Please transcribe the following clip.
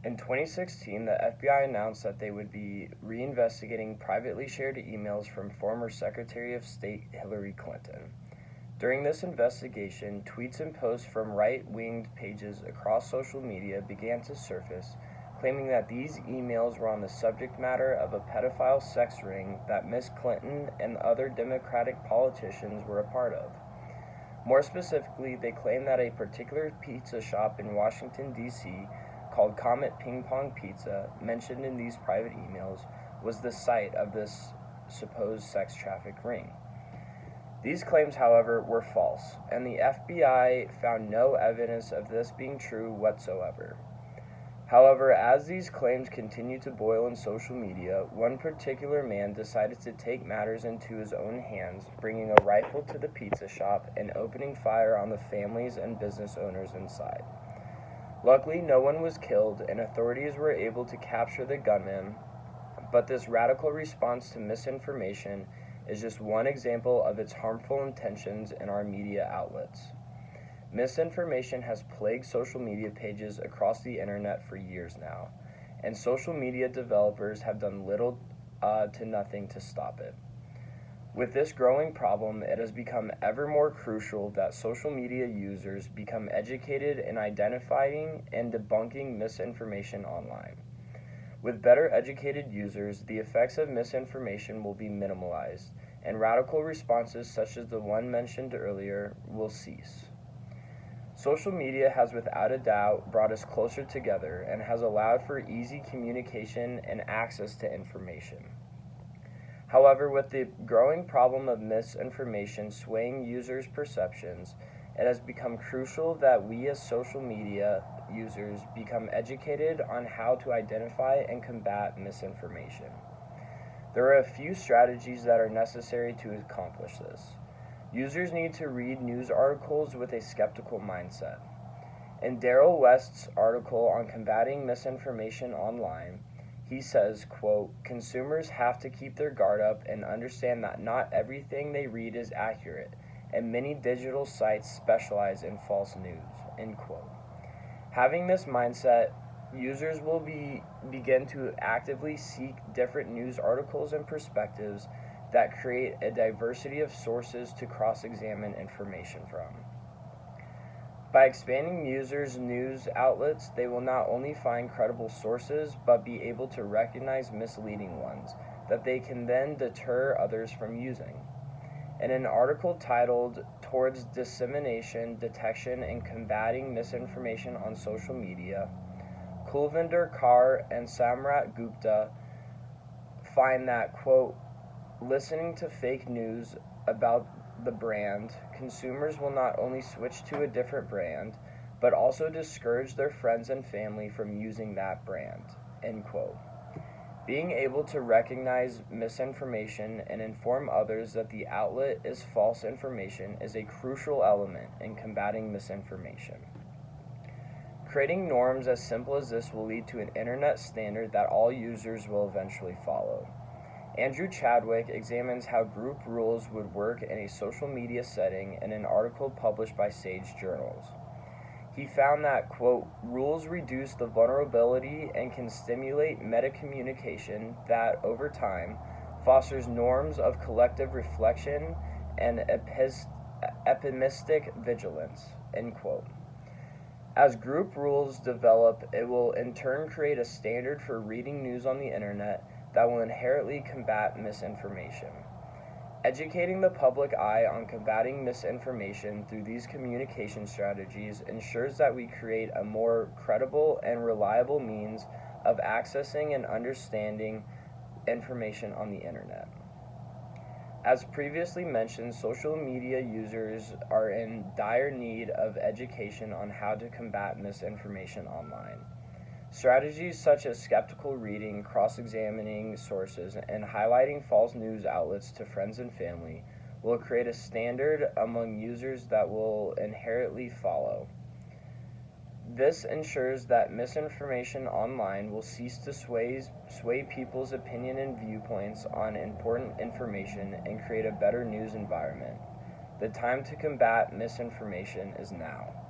In 2016, the FBI announced that they would be reinvestigating privately shared emails from former Secretary of State Hillary Clinton. During this investigation, tweets and posts from right-winged pages across social media began to surface, claiming that these emails were on the subject matter of a pedophile sex ring that Ms. Clinton and other Democratic politicians were a part of. More specifically, they claimed that a particular pizza shop in Washington, D.C., called Comet Ping Pong Pizza, mentioned in these private emails, was the site of this supposed sex traffic ring. These claims, however, were false, and the FBI found no evidence of this being true whatsoever. However, as these claims continued to boil in social media, one particular man decided to take matters into his own hands, bringing a rifle to the pizza shop and opening fire on the families and business owners inside. Luckily, no one was killed, and authorities were able to capture the gunman, but this radical response to misinformation is just one example of its harmful intentions in our media outlets. Misinformation has plagued social media pages across the internet for years now, and social media developers have done little to nothing to stop it. With this growing problem, it has become ever more crucial that social media users become educated in identifying and debunking misinformation online. With better educated users, the effects of misinformation will be minimalized, and radical responses such as the one mentioned earlier will cease. Social media has without a doubt brought us closer together and has allowed for easy communication and access to information. However, with the growing problem of misinformation swaying users' perceptions, it has become crucial that we as social media users become educated on how to identify and combat misinformation. There are a few strategies that are necessary to accomplish this. Users need to read news articles with a skeptical mindset. In Daryl West's article on combating misinformation online, he says, quote, "Consumers have to keep their guard up and understand that not everything they read is accurate, and many digital sites specialize in false news," end quote. Having this mindset, users will begin to actively seek different news articles and perspectives that create a diversity of sources to cross-examine information from. By expanding users' news outlets, they will not only find credible sources, but be able to recognize misleading ones that they can then deter others from using. In an article titled "Towards Dissemination, Detection, and Combating Misinformation on Social Media," Kulvinder Kaur and Samrat Gupta find that, quote, "Listening to fake news about the brand, consumers will not only switch to a different brand, but also discourage their friends and family from using that brand," end quote. Being able to recognize misinformation and inform others that the outlet is false information is a crucial element in combating misinformation. Creating norms as simple as this will lead to an internet standard that all users will eventually follow. Andrew Chadwick examines how group rules would work in a social media setting in an article published by Sage Journals. He found that, quote, "Rules reduce the vulnerability and can stimulate meta-communication that, over time, fosters norms of collective reflection and epimistic vigilance," end quote. As group rules develop, it will in turn create a standard for reading news on the internet that will inherently combat misinformation. Educating the public eye on combating misinformation through these communication strategies ensures that we create a more credible and reliable means of accessing and understanding information on the internet. As previously mentioned, social media users are in dire need of education on how to combat misinformation online. Strategies such as skeptical reading, cross-examining sources, and highlighting false news outlets to friends and family will create a standard among users that will inherently follow. This ensures that misinformation online will cease to sway people's opinion and viewpoints on important information and create a better news environment. The time to combat misinformation is now.